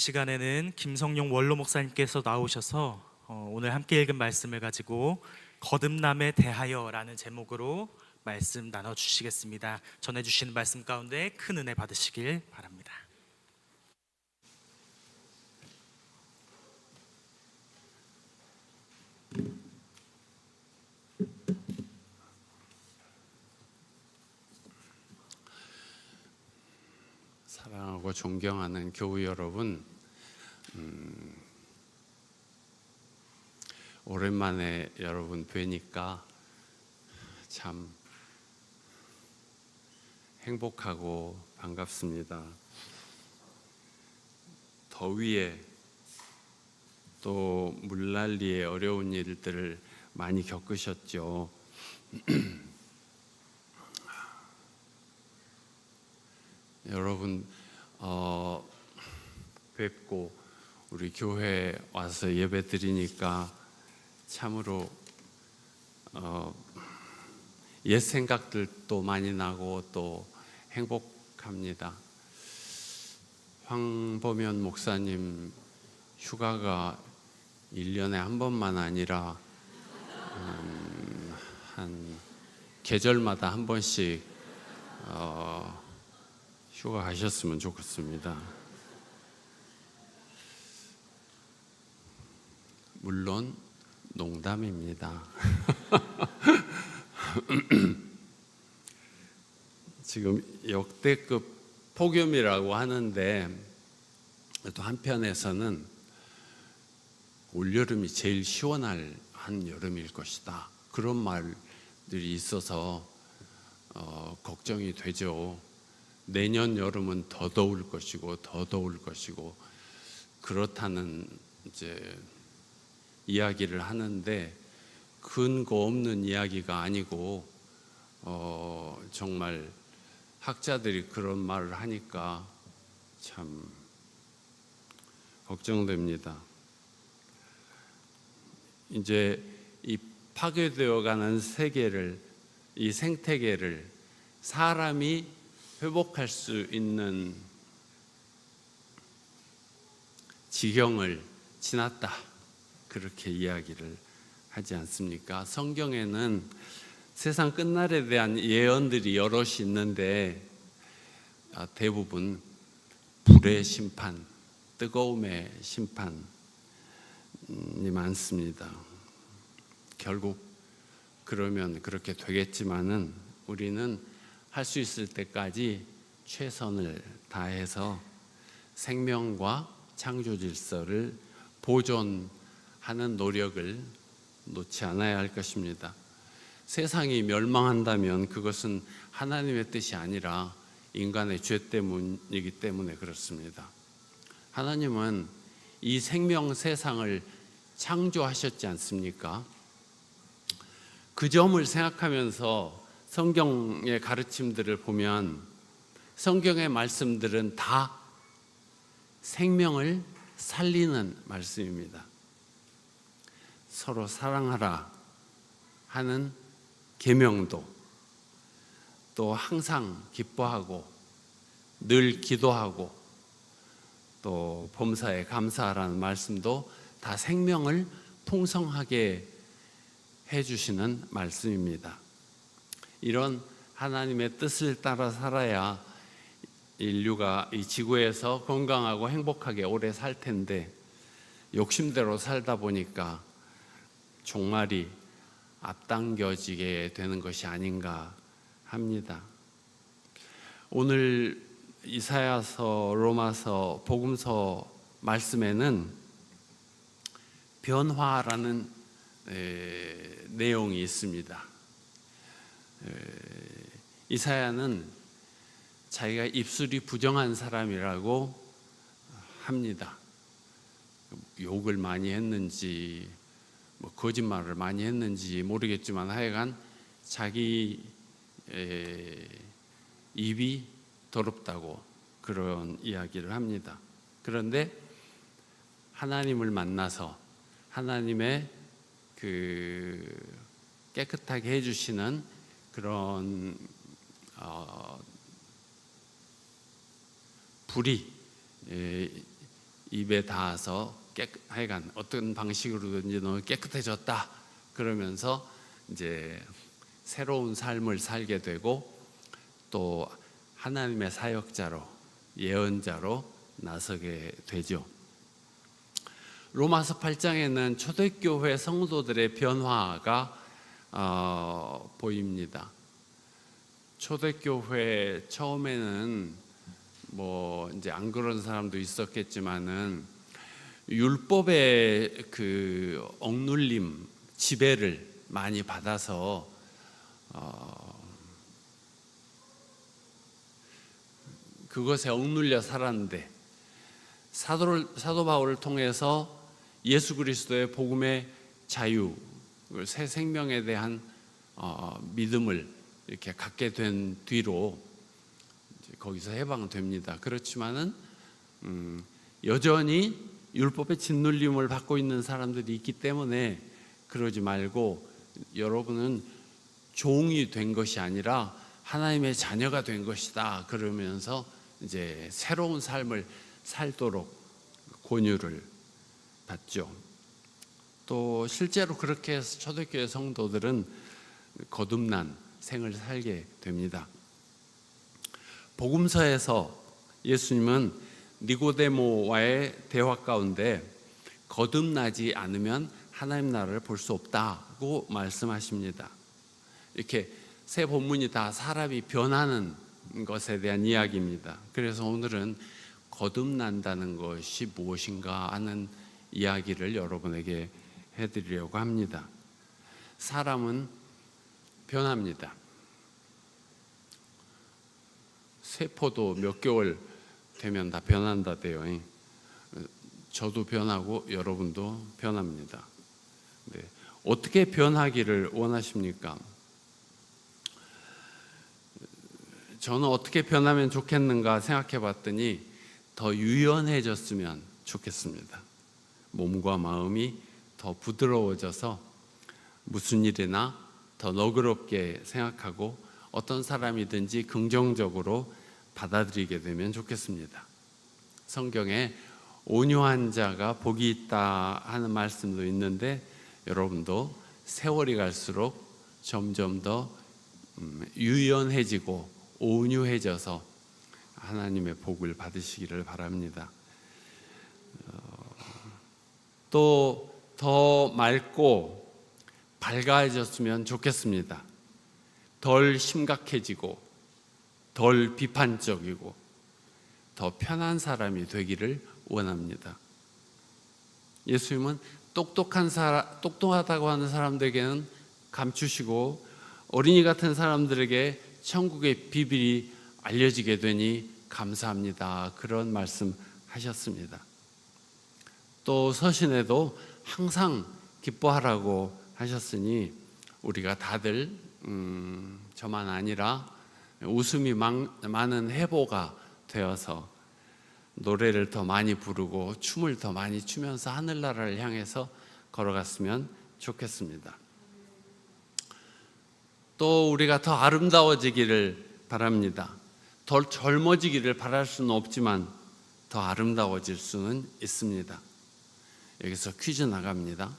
시간에는 김성용 원로 목사님께서 나오셔서 오늘 함께 읽은 말씀을 가지고 거듭남에 대하여라는 제목으로 말씀 나눠주시겠습니다. 전해주시는 말씀 가운데 큰 은혜 받으시길 바랍니다. 사랑하고 존경하는 교우 여러분, 오랜만에 여러분 뵈니까 참 행복하고 반갑습니다. 더위에 또 물난리에 어려운 일들을 많이 겪으셨죠. 여러분 뵙고 우리 교회 와서 예배 드리니까 참으로 옛 생각들도 많이 나고 또 행복합니다. 황보면 목사님 휴가가 1년에 한 번만 아니라 한 계절마다 한 번씩 휴가 가셨으면 좋겠습니다. 물론 농담입니다. 지금 역대급 폭염이라고 하는데 또 한편에서는 올여름이 제일 시원할 한 여름일 것이다, 그런 말들이 있어서 걱정이 되죠. 내년 여름은 더 더울 것이고 더 더울 것이고 그렇다는 이제 이야기를 하는데 근거 없는 이야기가 아니고 정말 학자들이 그런 말을 하니까 참 걱정됩니다. 이제 이 파괴되어가는 세계를, 이 생태계를 사람이 회복할 수 있는 지경을 지났다, 그렇게 이야기를 하지 않습니까? 성경에는 세상 끝날에 대한 예언들이 여럿이 있는데 대부분 불의 심판, 뜨거움의 심판이 많습니다. 결국 그러면 그렇게 되겠지만은 우리는 할 수 있을 때까지 최선을 다해서 생명과 창조 질서를 보존하는 노력을 놓지 않아야 할 것입니다. 세상이 멸망한다면 그것은 하나님의 뜻이 아니라 인간의 죄 때문이기 때문에 그렇습니다. 하나님은 이 생명 세상을 창조하셨지 않습니까? 그 점을 생각하면서 성경의 가르침들을 보면 성경의 말씀들은 다 생명을 살리는 말씀입니다. 서로 사랑하라 하는 계명도, 또 항상 기뻐하고 늘 기도하고 또 범사에 감사하라는 말씀도 다 생명을 풍성하게 해주시는 말씀입니다. 이런 하나님의 뜻을 따라 살아야 인류가 이 지구에서 건강하고 행복하게 오래 살 텐데 욕심대로 살다 보니까 종말이 앞당겨지게 되는 것이 아닌가 합니다. 오늘 이사야서, 로마서, 복음서 말씀에는 변화라는 내용이 있습니다. 이사야는 자기가 입술이 부정한 사람이라고 합니다. 욕을 많이 했는지 거짓말을 많이 했는지 모르겠지만 하여간 자기 입이 더럽다고 그런 이야기를 합니다. 그런데 하나님을 만나서 하나님의 그 깨끗하게 해주시는 그런 불이 입에 닿아서 하여간 어떤 방식으로든지 너무 깨끗해졌다 그러면서 이제 새로운 삶을 살게 되고 또 하나님의 사역자로 예언자로 나서게 되죠. 로마서 8장에는 초대교회 성도들의 변화가 보입니다. 초대교회 처음에는 뭐 이제 안 그런 사람도 있었겠지만은 율법의 그 억눌림, 지배를 많이 받아서 그것에 억눌려 살았는데 사도 바울을 통해서 예수 그리스도의 복음의 자유, 새 생명에 대한 믿음을 이렇게 갖게 된 뒤로 거기서 해방됩니다. 그렇지만은 여전히 율법의 짓눌림을 받고 있는 사람들이 있기 때문에 그러지 말고 여러분은 종이 된 것이 아니라 하나님의 자녀가 된 것이다 그러면서 이제 새로운 삶을 살도록 권유를 받죠. 또 실제로 그렇게 해서 초대교회 성도들은 거듭난 생을 살게 됩니다. 복음서에서 예수님은 니고데모와의 대화 가운데 거듭나지 않으면 하나님 나라를 볼 수 없다고 말씀하십니다. 이렇게 세 본문이 다 사람이 변하는 것에 대한 이야기입니다. 그래서 오늘은 거듭난다는 것이 무엇인가 하는 이야기를 여러분에게 해드리려고 합니다. 사람은 변합니다. 세포도 몇 개월 되면 다 변한다대요. 저도 변하고 여러분도 변합니다. 네. 어떻게 변하기를 원하십니까? 저는 어떻게 변하면 좋겠는가 생각해 봤더니 더 유연해졌으면 좋겠습니다. 몸과 마음이 더 부드러워져서 무슨 일이나 더 너그럽게 생각하고 어떤 사람이든지 긍정적으로 받아들이게 되면 좋겠습니다. 성경에 온유한 자가 복이 있다 하는 말씀도 있는데 여러분도 세월이 갈수록 점점 더 유연해지고 온유해져서 하나님의 복을 받으시기를 바랍니다. 또 더 맑고 밝아졌으면 좋겠습니다. 덜 심각해지고 덜 비판적이고 더 편한 사람이 되기를 원합니다. 예수님은 똑똑하다고 하는 사람들에게는 감추시고 어린이 같은 사람들에게 천국의 비밀이 알려지게 되니 감사합니다. 그런 말씀 하셨습니다. 또 서신에도 항상 기뻐하라고 하셨으니 우리가 다들 저만 아니라 웃음이 많은 해보가 되어서 노래를 더 많이 부르고 춤을 더 많이 추면서 하늘나라를 향해서 걸어갔으면 좋겠습니다. 또 우리가 더 아름다워지기를 바랍니다. 더 젊어지기를 바랄 수는 없지만 더 아름다워질 수는 있습니다. 여기서 퀴즈 나갑니다.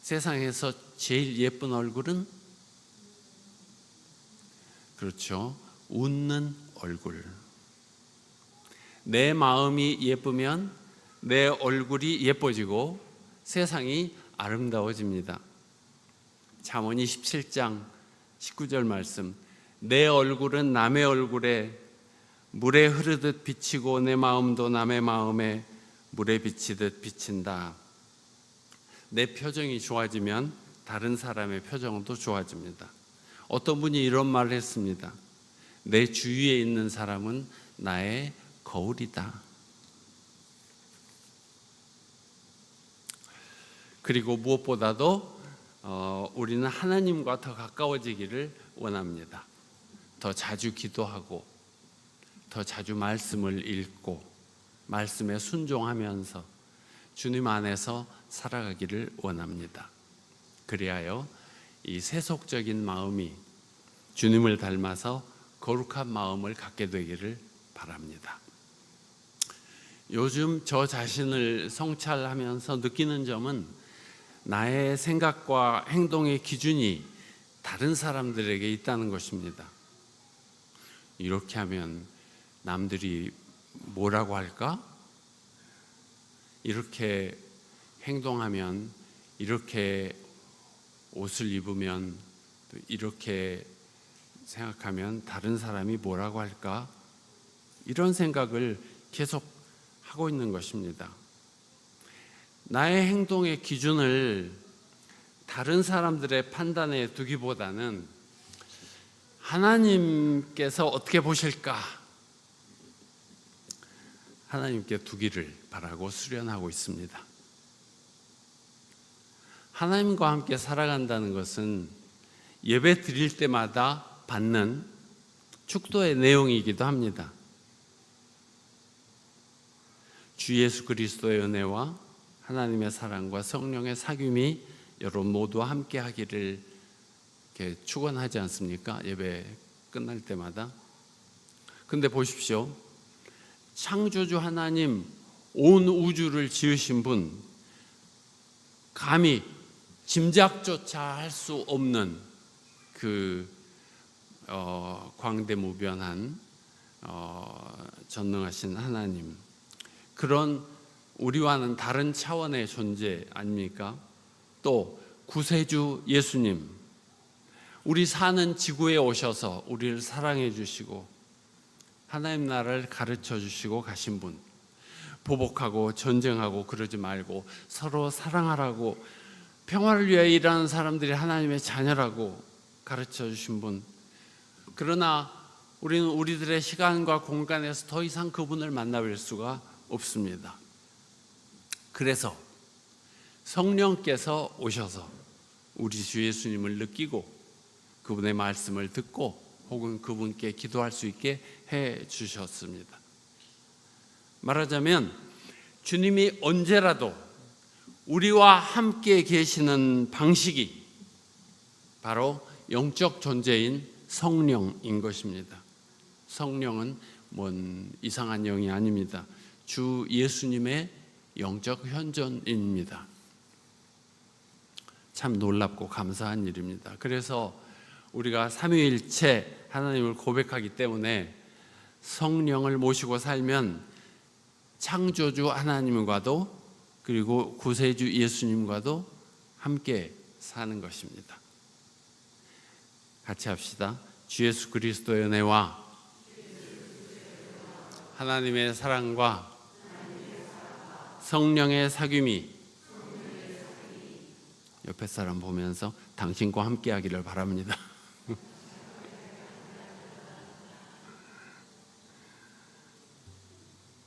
세상에서 제일 예쁜 얼굴은? 그렇죠. 웃는 얼굴. 내 마음이 예쁘면 내 얼굴이 예뻐지고 세상이 아름다워집니다. 잠언 27장 19절 말씀. 내 얼굴은 남의 얼굴에 물에 흐르듯 비치고 내 마음도 남의 마음에 물에 비치듯 비친다. 내 표정이 좋아지면 다른 사람의 표정도 좋아집니다. 어떤 분이 이런 말을 했습니다. 내 주위에 있는 사람은 나의 거울이다. 그리고 무엇보다도 우리는 하나님과 더 가까워지기를 원합니다. 더 자주 기도하고 더 자주 말씀을 읽고 말씀에 순종하면서 주님 안에서 살아가기를 원합니다. 그리하여 이 세속적인 마음이 주님을 닮아서 거룩한 마음을 갖게 되기를 바랍니다. 요즘 저 자신을 성찰하면서 느끼는 점은 나의 생각과 행동의 기준이 다른 사람들에게 있다는 것입니다. 이렇게 하면 남들이 뭐라고 할까? 이렇게 행동하면, 이렇게 옷을 입으면, 또 이렇게 생각하면 다른 사람이 뭐라고 할까? 이런 생각을 계속 하고 있는 것입니다. 나의 행동의 기준을 다른 사람들의 판단에 두기보다는 하나님께서 어떻게 보실까? 하나님께 두기를 바라고 수련하고 있습니다. 하나님과 함께 살아간다는 것은 예배 드릴 때마다 받는 축도의 내용이기도 합니다. 주 예수 그리스도의 은혜와 하나님의 사랑과 성령의 사귐이 여러분 모두와 함께 하기를 이렇게 축원하지 않습니까? 예배 끝날 때마다. 근데 보십시오. 창조주 하나님, 온 우주를 지으신 분, 감히 짐작조차 할 수 없는 그 광대무변한 전능하신 하나님, 그런 우리와는 다른 차원의 존재 아닙니까? 또 구세주 예수님, 우리 사는 지구에 오셔서 우리를 사랑해 주시고 하나님 나라를 가르쳐 주시고 가신 분, 보복하고 전쟁하고 그러지 말고 서로 사랑하라고, 평화를 위해 일하는 사람들이 하나님의 자녀라고 가르쳐 주신 분. 그러나 우리는 우리들의 시간과 공간에서 더 이상 그분을 만나뵐 수가 없습니다. 그래서 성령께서 오셔서 우리 주 예수님을 느끼고 그분의 말씀을 듣고 혹은 그분께 기도할 수 있게 해 주셨습니다. 말하자면 주님이 언제라도 우리와 함께 계시는 방식이 바로 영적 존재인 성령인 것입니다. 성령은 뭔 이상한 영이 아닙니다. 주 예수님의 영적 현존입니다. 참 놀랍고 감사한 일입니다. 그래서 우리가 삼위일체 하나님을 고백하기 때문에 성령을 모시고 살면 창조주 하나님과도 그리고 구세주 예수님과도 함께 사는 것입니다. 같이 합시다. 주 예수 그리스도의 은혜와 하나님의 사랑과 성령의 사귐이 옆에 사람 보면서 당신과 함께 하기를 바랍니다.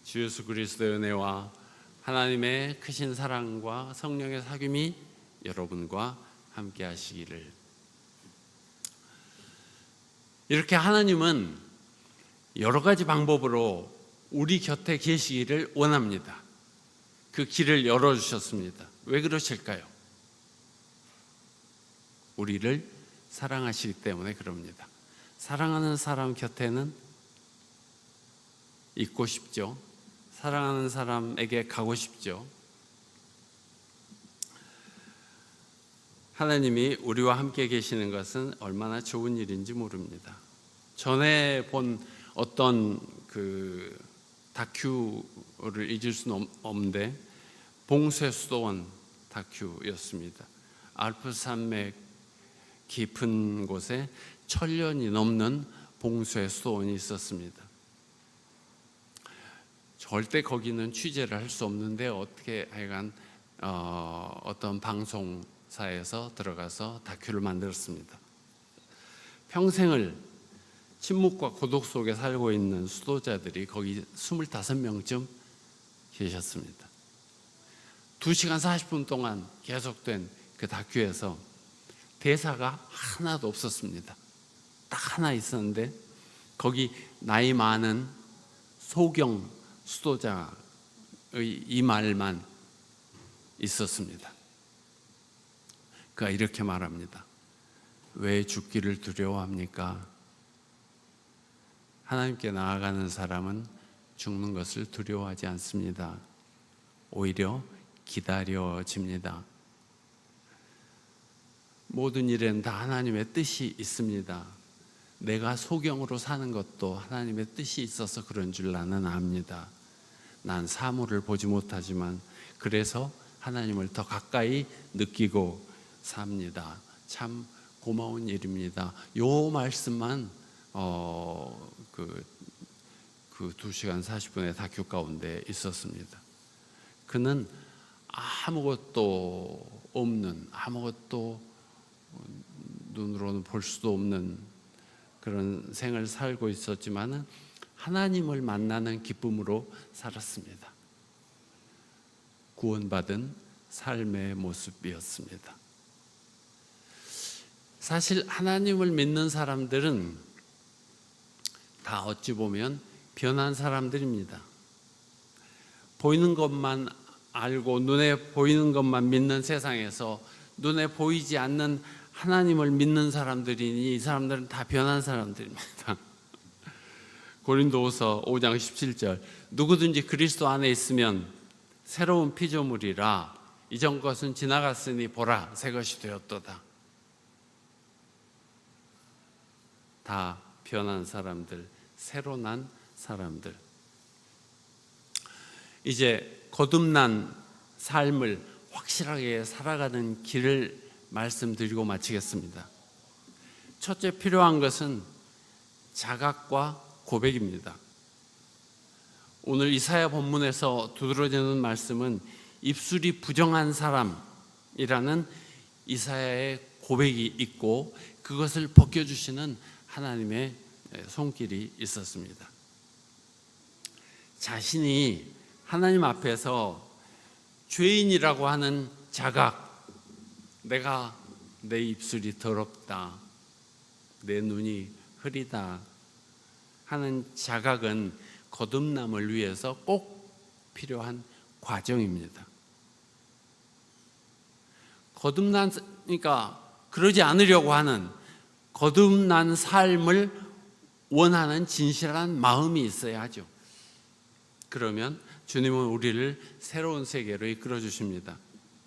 주 예수 그리스도의 은혜와 하나님의 크신 사랑과 성령의 사귐이 여러분과 함께 하시기를. 이렇게 하나님은 여러 가지 방법으로 우리 곁에 계시기를 원합니다. 그 길을 열어주셨습니다. 왜 그러실까요? 우리를 사랑하시기 때문에 그럽니다. 사랑하는 사람 곁에는 있고 싶죠. 사랑하는 사람에게 가고 싶죠. 하나님이 우리와 함께 계시는 것은 얼마나 좋은 일인지 모릅니다. 전에 본 어떤 그 다큐를 잊을 수는 없는데 봉쇄수도원 다큐였습니다. 알프스 산맥 깊은 곳에 1000년이 넘는 봉쇄수도원이 있었습니다. 절대 거기는 취재를 할 수 없는데 어떻게 하여간 어떤 방송사에서 들어가서 다큐를 만들었습니다. 평생을 침묵과 고독 속에 살고 있는 수도자들이 거기 25명쯤 계셨습니다. 2시간 40분 동안 계속된 그 다큐에서 대사가 하나도 없었습니다. 딱 하나 있었는데 거기 나이 많은 소경 수도자의 이 말만 있었습니다. 그가 이렇게 말합니다. 왜 죽기를 두려워합니까? 하나님께 나아가는 사람은 죽는 것을 두려워하지 않습니다. 오히려 기다려집니다. 모든 일에는 다 하나님의 뜻이 있습니다. 내가 소경으로 사는 것도 하나님의 뜻이 있어서 그런 줄 나는 압니다. 난 사물을 보지 못하지만 그래서 하나님을 더 가까이 느끼고 삽니다. 참 고마운 일입니다. 요 말씀만 그 2시간 40분의 다큐 가운데 있었습니다. 그는 아무것도 없는, 아무것도 눈으로는 볼 수도 없는 그런 생을 살고 있었지만은 하나님을 만나는 기쁨으로 살았습니다. 구원받은 삶의 모습이었습니다. 사실 하나님을 믿는 사람들은 다 어찌 보면 변한 사람들입니다. 보이는 것만 알고 눈에 보이는 것만 믿는 세상에서 눈에 보이지 않는 하나님을 믿는 사람들이니 이 사람들은 다 변한 사람들입니다. 고린도후서 5장 17절 누구든지 그리스도 안에 있으면 새로운 피조물이라 이전 것은 지나갔으니 보라 새 것이 되었도다. 다 변한 사람들, 새로 난 사람들. 이제 거듭난 삶을 확실하게 살아가는 길을 말씀드리고 마치겠습니다. 첫째 필요한 것은 자각과 고백입니다. 오늘 이사야 본문에서 두드러지는 말씀은 입술이 부정한 사람이라는 이사야의 고백이 있고 그것을 벗겨주시는 하나님의 손길이 있었습니다. 자신이 하나님 앞에서 죄인이라고 하는 자각, 내 입술이 더럽다, 내 눈이 흐리다 하는 자각은 거듭남을 위해서 꼭 필요한 과정입니다. 거듭나니까 그러지 않으려고 하는 거듭난 삶을 원하는 진실한 마음이 있어야 하죠. 그러면 주님은 우리를 새로운 세계로 이끌어 주십니다.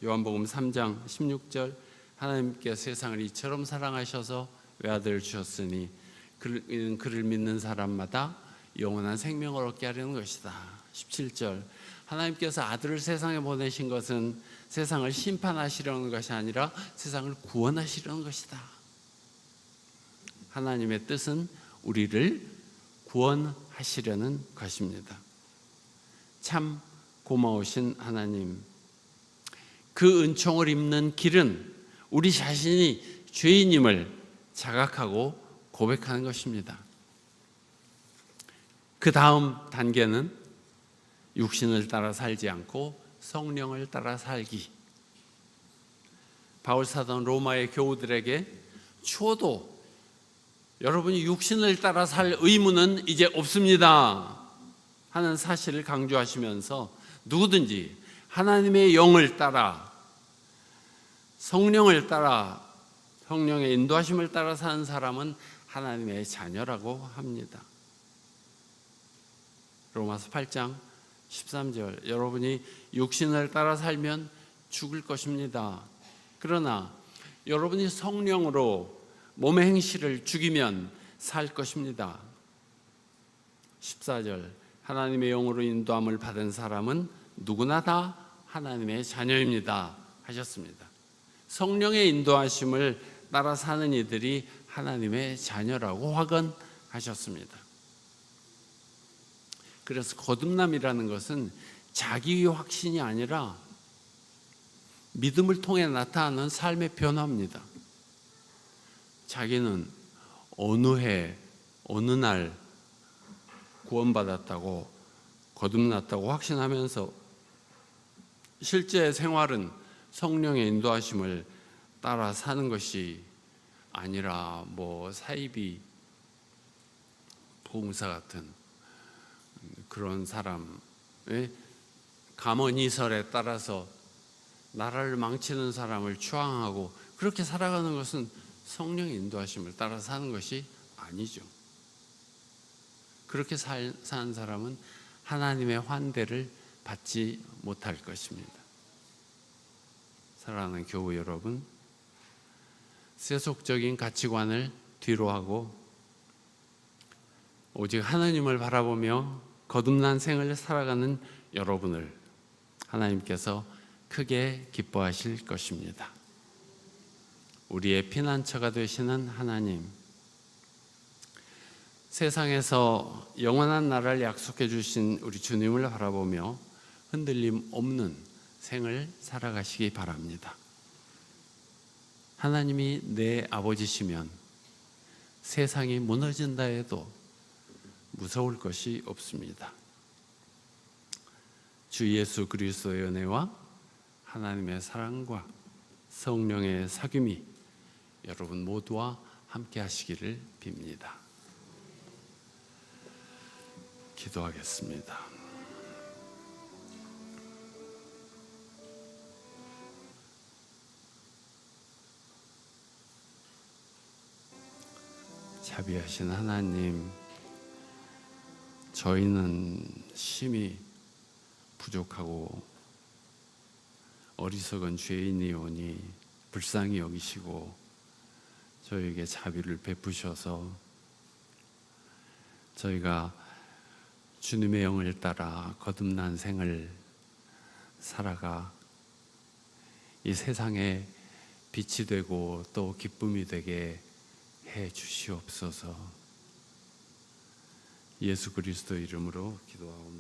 요한복음 3장 16절 하나님께서 세상을 이처럼 사랑하셔서 외아들을 주셨으니 그를 믿는 사람마다 영원한 생명을 얻게 하려는 것이다. 17절 하나님께서 아들을 세상에 보내신 것은 세상을 심판하시려는 것이 아니라 세상을 구원하시려는 것이다. 하나님의 뜻은 우리를 구원하시려는 것입니다. 참 고마우신 하나님, 그 은총을 입는 길은 우리 자신이 죄인임을 자각하고 고백하는 것입니다. 그 다음 단계는 육신을 따라 살지 않고 성령을 따라 살기. 바울 사도는 로마의 교우들에게 추워도 여러분이 육신을 따라 살 의무는 이제 없습니다 하는 사실을 강조하시면서 누구든지 하나님의 영을 따라 성령을 따라 성령의 인도하심을 따라 사는 사람은 하나님의 자녀라고 합니다. 로마서 8장 13절 여러분이 육신을 따라 살면 죽을 것입니다. 그러나 여러분이 성령으로 몸의 행실을 죽이면 살 것입니다. 14절 하나님의 영으로 인도함을 받은 사람은 누구나 다 하나님의 자녀입니다 하셨습니다. 성령의 인도하심을 따라 사는 이들이 하나님의 자녀라고 확언하셨습니다. 그래서 거듭남이라는 것은 자기 확신이 아니라 믿음을 통해 나타나는 삶의 변화입니다. 자기는 어느 해 어느 날 구원받았다고 거듭났다고 확신하면서 실제 생활은 성령의 인도하심을 따라 사는 것이 아니라 사이비 봉사 같은 그런 사람의 감언이설에 따라서 나라를 망치는 사람을 추앙하고 그렇게 살아가는 것은 성령의 인도하심을 따라 사는 것이 아니죠. 그렇게 사는 사람은 하나님의 환대를 받지 못할 것입니다. 사랑하는 교우 여러분, 세속적인 가치관을 뒤로하고 오직 하나님을 바라보며 거듭난 생을 살아가는 여러분을 하나님께서 크게 기뻐하실 것입니다. 우리의 피난처가 되시는 하나님, 세상에서 영원한 나라를 약속해 주신 우리 주님을 바라보며 흔들림 없는 생을 살아가시기 바랍니다. 하나님이 내 아버지시면 세상이 무너진다 해도 무서울 것이 없습니다. 주 예수 그리스도의 은혜와 하나님의 사랑과 성령의 사귐이 여러분 모두와 함께 하시기를 빕니다. 기도하겠습니다. 자비하신 하나님, 저희는 심히 부족하고 어리석은 죄인이오니 불쌍히 여기시고 저희에게 자비를 베푸셔서 저희가 주님의 영을 따라 거듭난 생을 살아가 이 세상에 빛이 되고 또 기쁨이 되게 해 주시옵소서. 예수 그리스도 이름으로 기도하옵나이다.